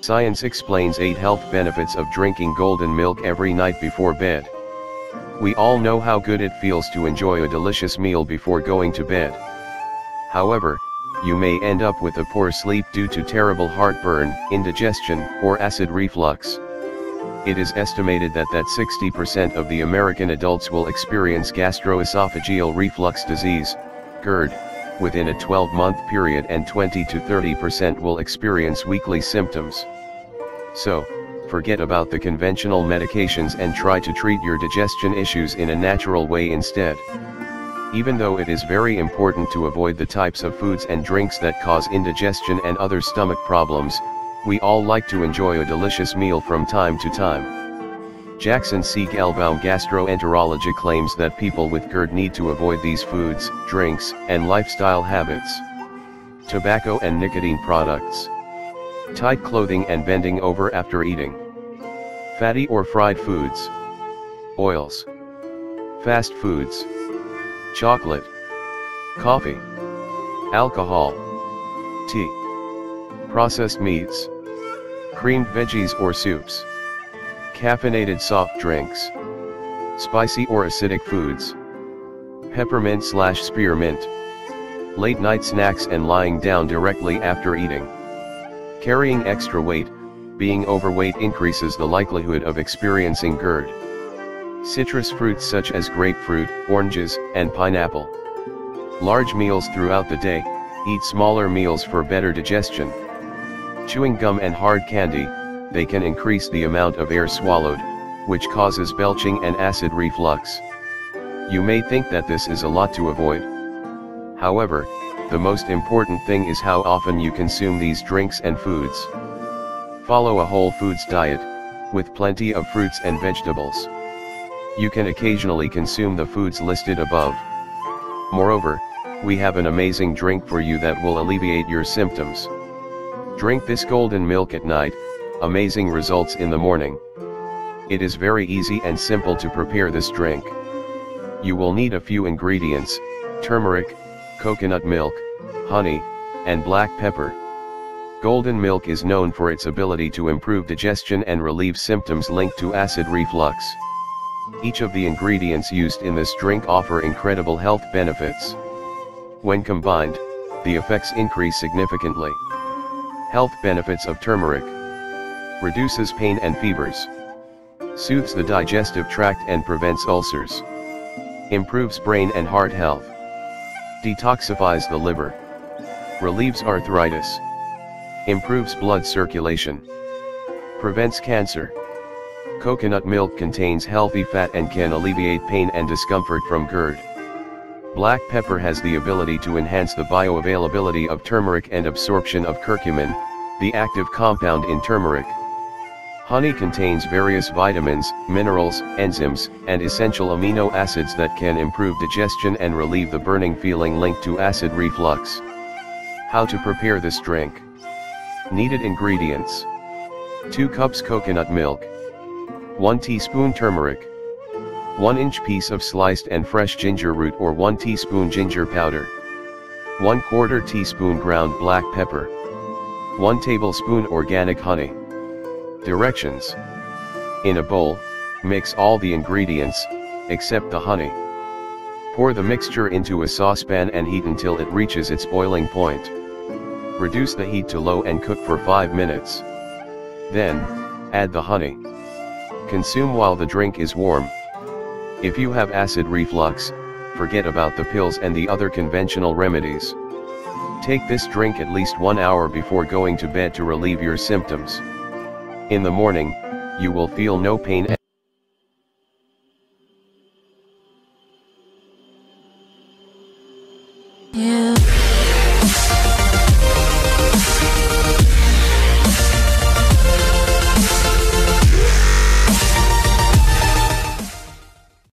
Science explains 8 health benefits of drinking golden milk every night before bed. We all know how good it feels to enjoy a delicious meal before going to bed. However, you may end up with a poor sleep due to terrible heartburn, indigestion, or acid reflux. It is estimated that 60% of the American adults will experience gastroesophageal reflux disease, GERD, within a 12-month period, and 20 to 30% will experience weekly symptoms. So, forget about the conventional medications and try to treat your digestion issues in a natural way instead. Even though it is very important to avoid the types of foods and drinks that cause indigestion and other stomach problems, we all like to enjoy a delicious meal from time to time. Jackson C. Gelbaum, gastroenterology, claims that people with GERD need to avoid these foods, drinks, and lifestyle habits: tobacco and nicotine products, tight clothing and bending over after eating, fatty or fried foods, oils, fast foods, chocolate, coffee, alcohol, tea, processed meats, creamed veggies or soups, caffeinated soft drinks, spicy or acidic foods, peppermint/spearmint, late night snacks and lying down directly after eating. Carrying extra weight. Being overweight increases the likelihood of experiencing GERD. Citrus fruits such as grapefruit, oranges, and pineapple. Large meals throughout the day. Eat smaller meals for better digestion. Chewing gum and hard candy, they can increase the amount of air swallowed, which causes belching and acid reflux. You may think that this is a lot to avoid. However, the most important thing is how often you consume these drinks and foods. Follow a whole foods diet, with plenty of fruits and vegetables. You can occasionally consume the foods listed above. Moreover, we have an amazing drink for you that will alleviate your symptoms. Drink this golden milk at night, amazing results in the morning. It is very easy and simple to prepare this drink. You will need a few ingredients: turmeric, coconut milk, honey, and black pepper. Golden milk is known for its ability to improve digestion and relieve symptoms linked to acid reflux. Each of the ingredients used in this drink offer incredible health benefits. When combined, the effects increase significantly. Health benefits of turmeric: reduces pain and fevers, soothes the digestive tract and prevents ulcers, improves brain and heart health, detoxifies the liver, relieves arthritis, improves blood circulation, prevents cancer. Coconut milk contains healthy fat and can alleviate pain and discomfort from GERD. Black pepper has the ability to enhance the bioavailability of turmeric and absorption of curcumin, the active compound in turmeric. Honey contains various vitamins, minerals, enzymes, and essential amino acids that can improve digestion and relieve the burning feeling linked to acid reflux. How to prepare this drink? Needed ingredients: 2 cups coconut milk, 1 teaspoon turmeric, 1-inch piece of sliced and fresh ginger root or 1 teaspoon ginger powder, 1/4 teaspoon ground black pepper, 1 tablespoon organic honey. Directions: in a bowl, mix all the ingredients, except the honey. Pour the mixture into a saucepan and heat until it reaches its boiling point. Reduce the heat to low and cook for 5 minutes. Then, add the honey. Consume while the drink is warm. If you have acid reflux, forget about the pills and the other conventional remedies. Take this drink at least 1 hour before going to bed to relieve your symptoms. In the morning, you will feel no pain. Yeah.